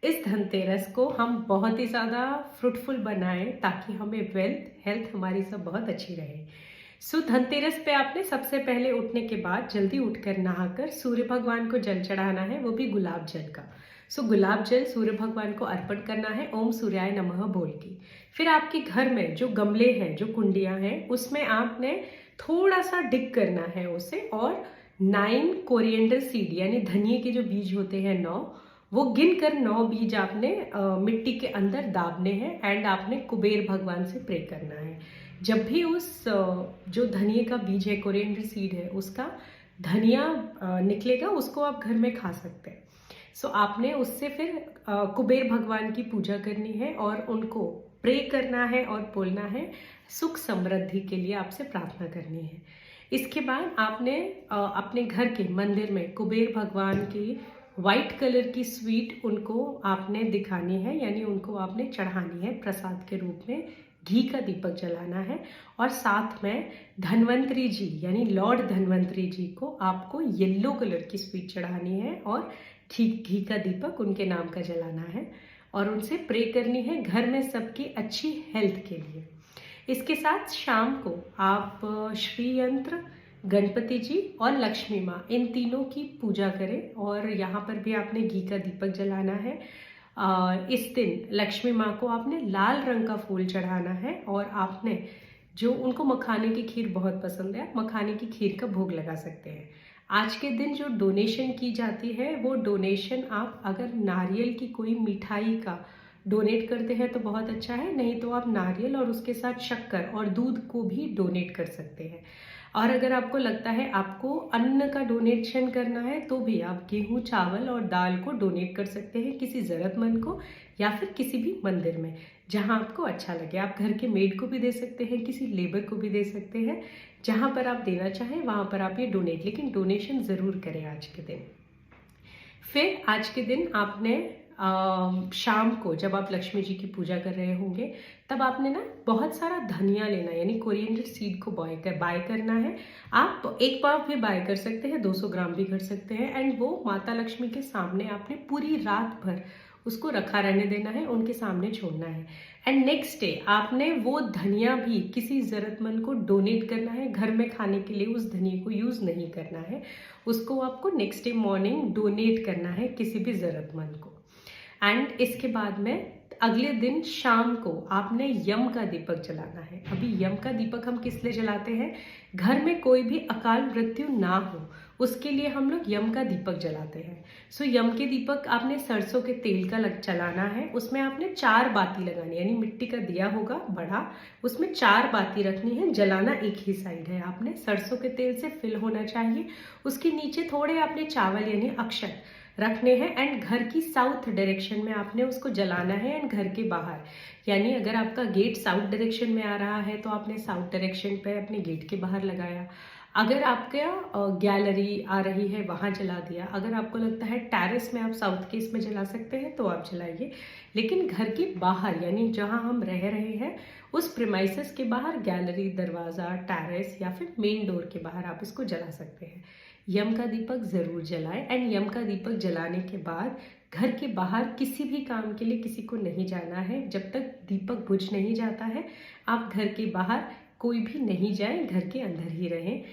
इस धनतेरस को हम बहुत ही ज़्यादा फ्रूटफुल बनाएं ताकि हमें वेल्थ हेल्थ हमारी सब बहुत अच्छी रहे। सो धनतेरस पे आपने सबसे पहले उठने के बाद जल्दी उठकर नहाकर सूर्य भगवान को जल चढ़ाना है, वो भी गुलाब जल का। सो गुलाब जल सूर्य भगवान को अर्पण करना है ओम सूर्याय नमः बोल के। फिर आपके घर में जो गमले हैं, जो कुंडियां हैं, उसमें आपने थोड़ा सा डिग करना है उसे, और 9 कोरिएंडर सीड यानी धनिए के जो बीज होते हैं 9, वो गिन कर 9 बीज आपने मिट्टी के अंदर दाबने हैं एंड आपने कुबेर भगवान से प्रे करना है। जब भी उस जो धनिए का बीज है, कोरिएंडर सीड है, उसका धनिया निकलेगा, उसको आप घर में खा सकते हैं। सो आपने उससे फिर कुबेर भगवान की पूजा करनी है और उनको प्रे करना है और बोलना है, सुख समृद्धि के लिए आपसे प्रार्थना करनी है। इसके बाद आपने अपने घर के मंदिर में कुबेर भगवान की वाइट कलर की स्वीट उनको आपने दिखानी है, यानी उनको आपने चढ़ानी है प्रसाद के रूप में। घी का दीपक जलाना है और साथ में धन्वंतरी जी यानी लॉर्ड धन्वंतरी जी को आपको येलो कलर की स्वीट चढ़ानी है और घी का दीपक उनके नाम का जलाना है और उनसे प्रे करनी है घर में सबकी अच्छी हेल्थ के लिए। इसके साथ शाम को आप श्री यंत्र, गणपति जी और लक्ष्मी माँ, इन तीनों की पूजा करें और यहाँ पर भी आपने घी का दीपक जलाना है। इस दिन लक्ष्मी माँ को आपने लाल रंग का फूल चढ़ाना है और आपने जो उनको मखाने की खीर बहुत पसंद है, मखाने की खीर का भोग लगा सकते हैं। आज के दिन जो डोनेशन की जाती है, वो डोनेशन आप अगर नारियल की कोई मिठाई का डोनेट करते हैं तो बहुत अच्छा है, नहीं तो आप नारियल और उसके साथ शक्कर और दूध को भी डोनेट कर सकते हैं। और अगर आपको लगता है आपको अन्न का डोनेशन करना है तो भी आप गेहूं, चावल और दाल को डोनेट कर सकते हैं किसी ज़रूरतमंद को या फिर किसी भी मंदिर में जहां आपको अच्छा लगे। आप घर के मेड को भी दे सकते हैं, किसी लेबर को भी दे सकते हैं, जहां पर आप देना चाहें वहां पर आप ये डोनेट, लेकिन डोनेशन ज़रूर करें आज के दिन। फिर आज के दिन आपने शाम को जब आप लक्ष्मी जी की पूजा कर रहे होंगे तब आपने ना बहुत सारा धनिया लेना है, यानी कोरिएंडर सीड को बाय करना है। आप एक पाव भी बाय कर सकते हैं, 200 ग्राम भी कर सकते हैं, एंड वो माता लक्ष्मी के सामने आपने पूरी रात भर उसको रखा रहने देना है, उनके सामने छोड़ना है। एंड नेक्स्ट डे आपने वो धनिया भी किसी ज़रूरतमंद को डोनेट करना है, घर में खाने के लिए उस धनिया को यूज़ नहीं करना है, उसको आपको नेक्स्ट डे मॉर्निंग डोनेट करना है किसी भी ज़रूरतमंद को। एंड इसके बाद में अगले दिन शाम को आपने यम का दीपक जलाना है। अभी यम का दीपक हम किस लिए जलाते हैं? घर में कोई भी अकाल मृत्यु ना हो, उसके लिए हम लोग यम का दीपक जलाते हैं। सो यम के दीपक आपने सरसों के तेल का चलाना है, उसमें आपने 4 बाती लगानी है, यानी मिट्टी का दिया होगा बड़ा, उसमें 4 बाती रखनी है, जलाना एक ही साइड है। आपने सरसों के तेल से फिल होना चाहिए, उसके नीचे थोड़े आपने चावल यानी अक्षत रखने हैं एंड घर की साउथ डायरेक्शन में आपने उसको जलाना है। एंड घर के बाहर, यानी अगर आपका गेट साउथ डायरेक्शन में आ रहा है तो आपने साउथ डायरेक्शन पे अपने गेट के बाहर लगाया। अगर आपका गैलरी आ रही है वहाँ जला दिया। अगर आपको लगता है टेरेस में आप साउथ के इसमें जला सकते हैं तो आप जलाइए, लेकिन घर के बाहर यानी जहाँ हम रह रहे हैं उस प्रीमाइसेस के बाहर, गैलरी, दरवाज़ा, टेरेस या फिर मेन डोर के बाहर आप इसको जला सकते हैं। यम का दीपक ज़रूर जलाएं एंड यम का दीपक जलाने के बाद घर के बाहर किसी भी काम के लिए किसी को नहीं जाना है। जब तक दीपक बुझ नहीं जाता है आप घर के बाहर कोई भी नहीं जाए, घर के अंदर ही रहें।